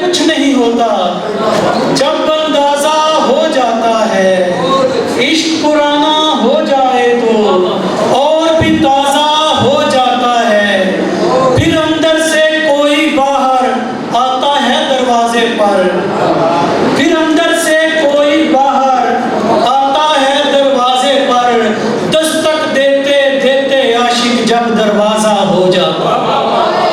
کچھ نہیں ہوتا، جب اندازہ ہو جاتا ہے عشق پرانا ہو جائے تو اور بھی تازہ ہو جاتا ہے، پھر اندر سے کوئی باہر آتا ہے دروازے پر، پھر اندر سے کوئی باہر آتا ہے دروازے پر، دستک دیتے دیتے عاشق جب دروازہ ہو جاتا ہے،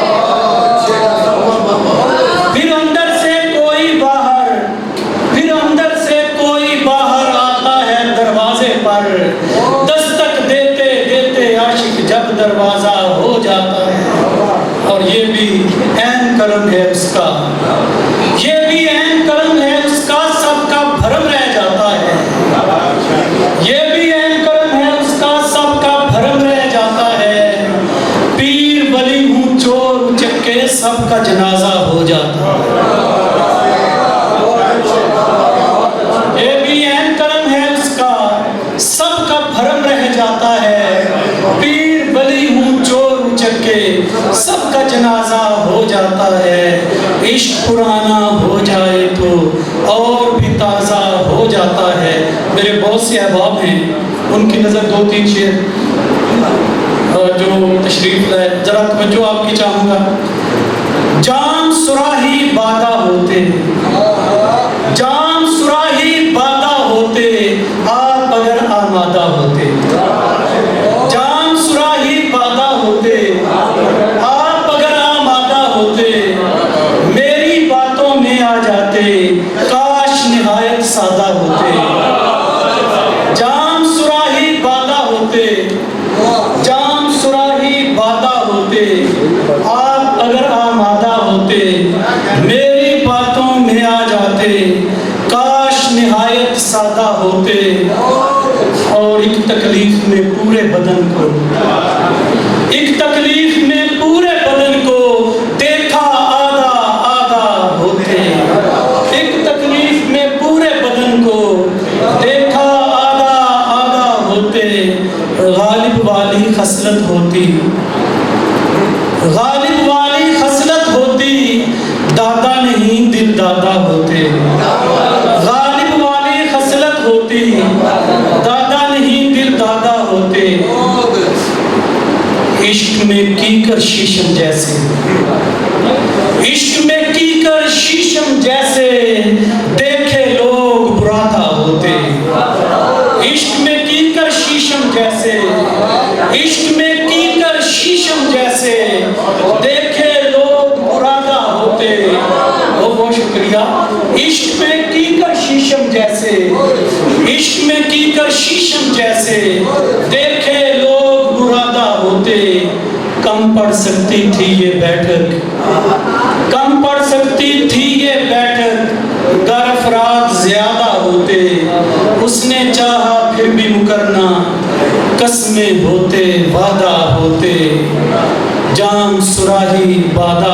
پھر اندر سے کوئی باہر، پھر اندر سے کوئی باہر آتا ہے دروازے پر، دستک دیتے دیتے عاشق جب دروازہ ہو جاتا ہے۔ اور یہ بھی عین کرم ہے اس کا، یہ بھی عین کرم ہے اس کا، سب کا بھرم رہ جاتا ہے، یہ بھی عین کرم ہے اس کا، سب کا بھرم رہ جاتا ہے، پیر ولی ہوں چور چکے سب کا جنازہ ہو جاتا ہے، یہ بھی عین کرم ہے اس کا، سب کا بھرم رہ جاتا ہے، پیر ولی ہوں چور چکے سب کا جنازہ ہو جاتا ہے، عشق پرانا ہو جائے تو اور بھی تازہ ہو جاتا ہے۔ میرے بہت سے احباب ہیں، ان کی نظر دو تین شعر جو تشریف لائے، ذرا توجہ آپ کی چاہوں گا۔ جان سراہی بادہ ہوتے، جان سراہی بادہ ہوتے، آپ اگر آمادہ ہوتے، جان سراہی بادہ ہوتے، آپ اگر آمادہ ہوتے، میری باتوں میں آ جاتے، کاش نہایت سادہ ہوتے، جان سراہی بادہ ہوتے، جان سراہی بادہ ہوتے، آپ اگر آمادہ ہوتے، میری باتوں میں آ جاتے، کاش نہایت سادہ ہوتے، اور ایک تکلیف میں پورے بدن کو، ایک تکلیف میں پورے بدن کو دیکھا آدھا آدھا ہوتے، ایک تکلیف میں پورے بدن کو دیکھا آدھا آدھا ہوتے، غالب والی خصلت ہوتی، غالب والی خصلت ہوتی، دادا نہیں دل دادا ہوتے، غالب والی خصلت ہوتی، دادا نہیں دل دادا ہوتے، عشق میں کیکر شیشم جیسے، عشق میں کیکر شیشم جیسے، دیکھے لوگ براتا ہوتے، عشق میں کیکر شیشم جیسے، عشق میں کیکر شیشم جیسے، دیکھے لوگ براتا ہوتے، بہت شکریہ۔ عشق میں کیکر شیشم جیسے، عشق میں کیکر شیشم جیسے، دیکھے لوگ براتا ہوتے، کم پڑ سکتی تھی یہ بیٹھک، کم پڑ سکتی تھی یہ بیٹھک، گر افراد زیادہ ہوتے، اس نے چاہا پھر بھی مکرنا، قسمیں ہوتے وعدہ ہوتے، جان سراہی بادہ